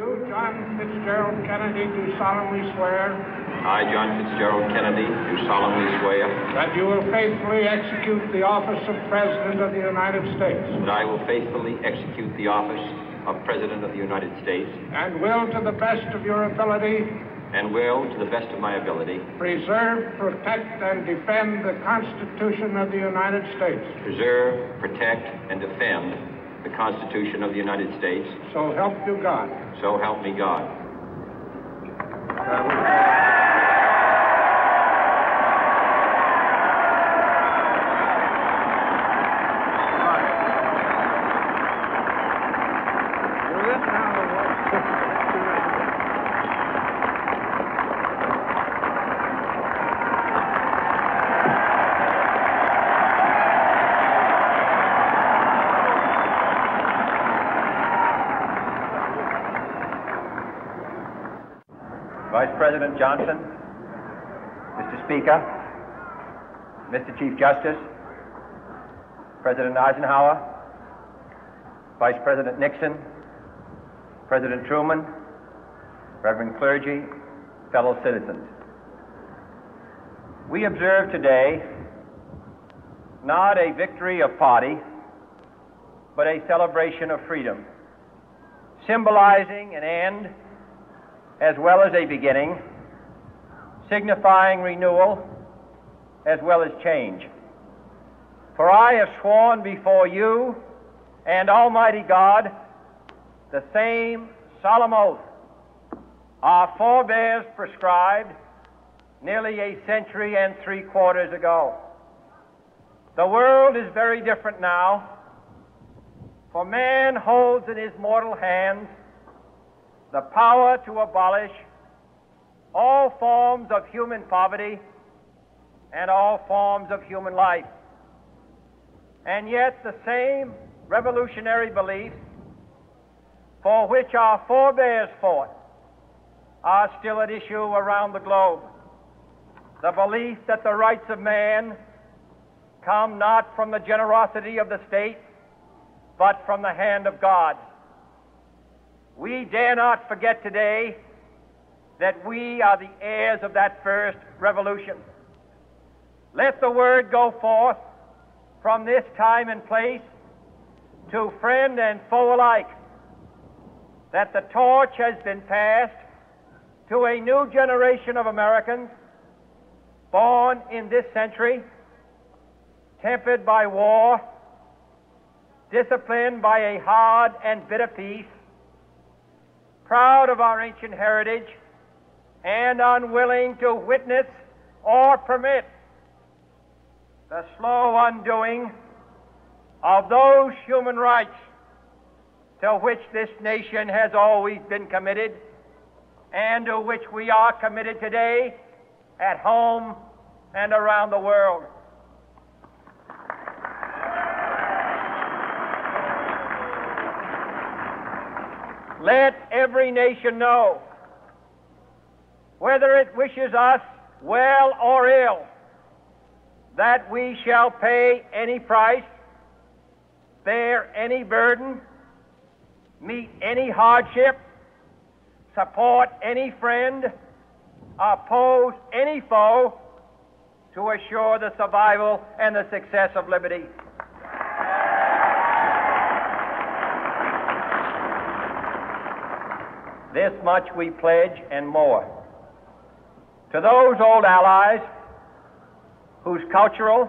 You, John Fitzgerald Kennedy, do solemnly swear. I, John Fitzgerald Kennedy, do solemnly swear. That you will faithfully execute the office of President of the United States. That I will faithfully execute the office of President of the United States. And will, to the best of your ability. And will, to the best of my ability. Preserve, protect, and defend the Constitution of the United States. Preserve, protect, and defend the Constitution of the United States. So help you God. So help me God. Vice President Johnson, Mr. Speaker, Mr. Chief Justice, President Eisenhower, Vice President Nixon, President Truman, Reverend clergy, fellow citizens. We observe today not a victory of party, but a celebration of freedom, symbolizing an end as well as a beginning, signifying renewal as well as change. For I have sworn before you and Almighty God the same solemn oath our forebears prescribed nearly a century and 3/4 ago. The world is very different now, for man holds in his mortal hands the power to abolish all forms of human poverty and all forms of human life. And yet the same revolutionary beliefs for which our forebears fought are still at issue around the globe. The belief that the rights of man come not from the generosity of the state, but from the hand of God. We dare not forget today that we are the heirs of that first revolution. Let the word go forth from this time and place to friend and foe alike that the torch has been passed to a new generation of Americans born in this century, tempered by war, disciplined by a hard and bitter peace, proud of our ancient heritage, and unwilling to witness or permit the slow undoing of those human rights to which this nation has always been committed and to which we are committed today at home and around the world. Let every nation know, whether it wishes us well or ill, that we shall pay any price, bear any burden, meet any hardship, support any friend, oppose any foe to assure the survival and the success of liberty. This much we pledge and more. To those old allies whose cultural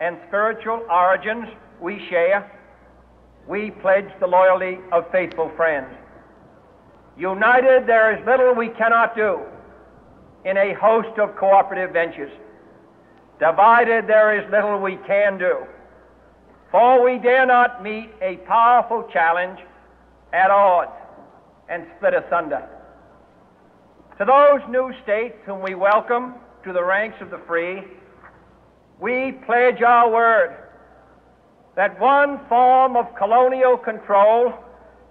and spiritual origins we share, we pledge the loyalty of faithful friends. United, there is little we cannot do in a host of cooperative ventures. Divided, there is little we can do, for we dare not meet a powerful challenge at odds and split asunder. To those new states whom we welcome to the ranks of the free, we pledge our word that one form of colonial control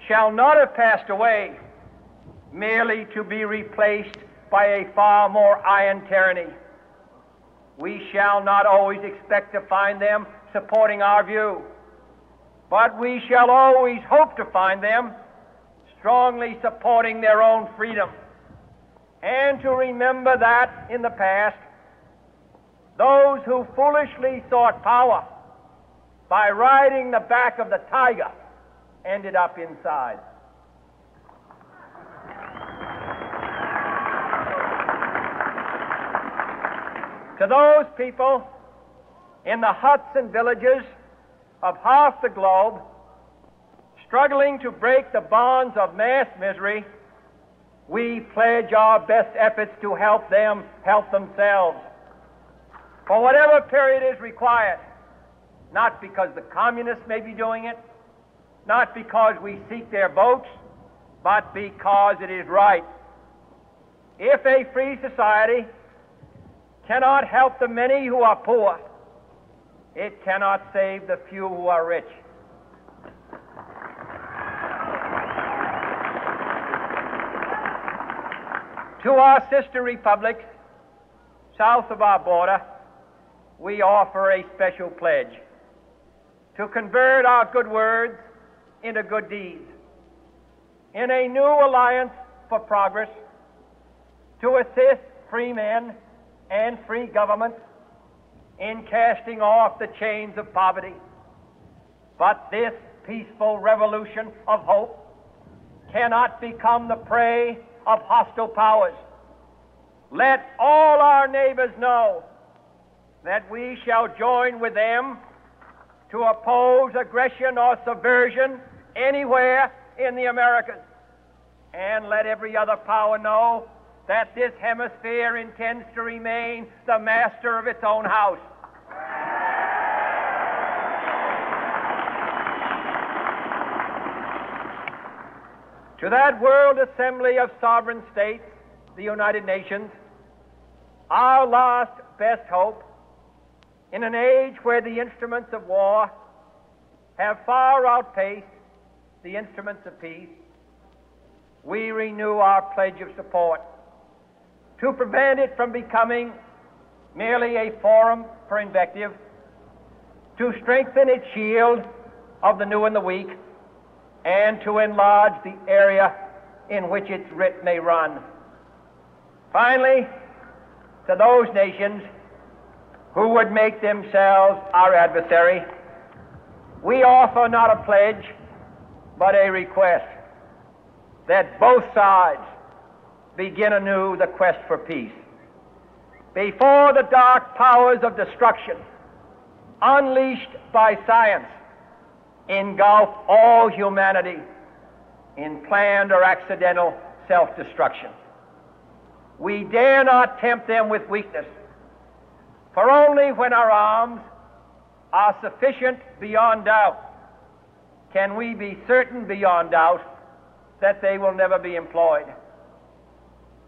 shall not have passed away merely to be replaced by a far more iron tyranny. We shall not always expect to find them supporting our view, but we shall always hope to find them strongly supporting their own freedom, and to remember that in the past, those who foolishly sought power by riding the back of the tiger ended up inside. To those people in the huts and villages of half the globe struggling to break the bonds of mass misery, we pledge our best efforts to help them help themselves for whatever period is required, not because the communists may be doing it, not because we seek their votes, but because it is right. If a free society cannot help the many who are poor, it cannot save the few who are rich. To our sister republics south of our border, we offer a special pledge to convert our good words into good deeds, in a new alliance for progress, to assist free men and free governments in casting off the chains of poverty. But this peaceful revolution of hope cannot become the prey of hostile powers. Let all our neighbors know that we shall join with them to oppose aggression or subversion anywhere in the Americas. And let every other power know that this hemisphere intends to remain the master of its own house. To that World Assembly of Sovereign States, the United Nations, our last best hope, in an age where the instruments of war have far outpaced the instruments of peace, we renew our pledge of support to prevent it from becoming merely a forum for invective, to strengthen its shield of the new and the weak, and to enlarge the area in which its writ may run. Finally, to those nations who would make themselves our adversary, we offer not a pledge, but a request that both sides begin anew the quest for peace. Before the dark powers of destruction, unleashed by science, engulf all humanity in planned or accidental self-destruction, we dare not tempt them with weakness, for only when our arms are sufficient beyond doubt can we be certain beyond doubt that they will never be employed.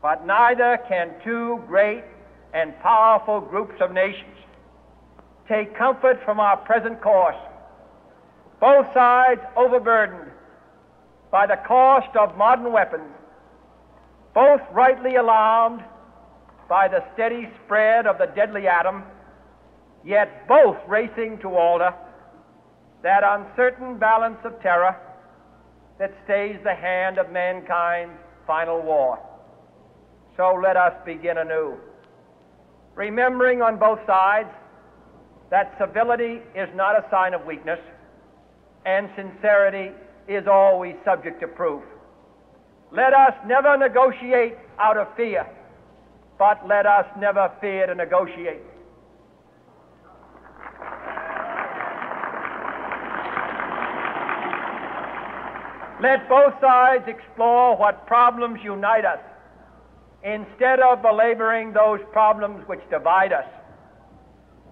But neither can two great and powerful groups of nations take comfort from our present course, both sides overburdened by the cost of modern weapons, both rightly alarmed by the steady spread of the deadly atom, yet both racing to alter that uncertain balance of terror that stays the hand of mankind's final war. So let us begin anew, remembering on both sides that civility is not a sign of weakness, and sincerity is always subject to proof. Let us never negotiate out of fear, but let us never fear to negotiate. Let both sides explore what problems unite us, instead of belaboring those problems which divide us.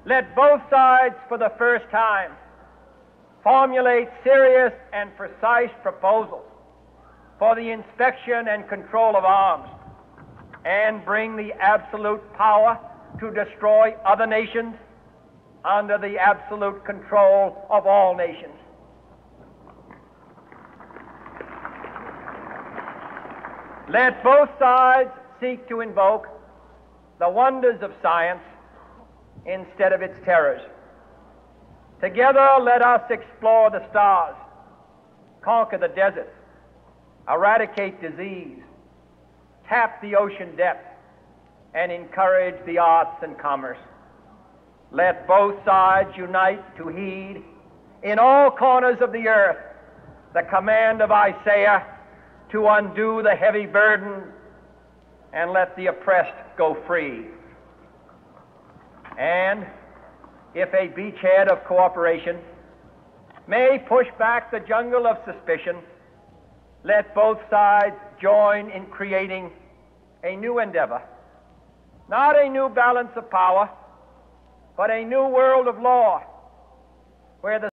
Let both sides, for the first time, formulate serious and precise proposals for the inspection and control of arms, and bring the absolute power to destroy other nations under the absolute control of all nations. Let both sides seek to invoke the wonders of science instead of its terrors. Together, let us explore the stars, conquer the deserts, eradicate disease, tap the ocean depth, and encourage the arts and commerce. Let both sides unite to heed in all corners of the earth the command of Isaiah to undo the heavy burden and let the oppressed go free. And if a beachhead of cooperation may push back the jungle of suspicion, let both sides join in creating a new endeavor, not a new balance of power, but a new world of law, where the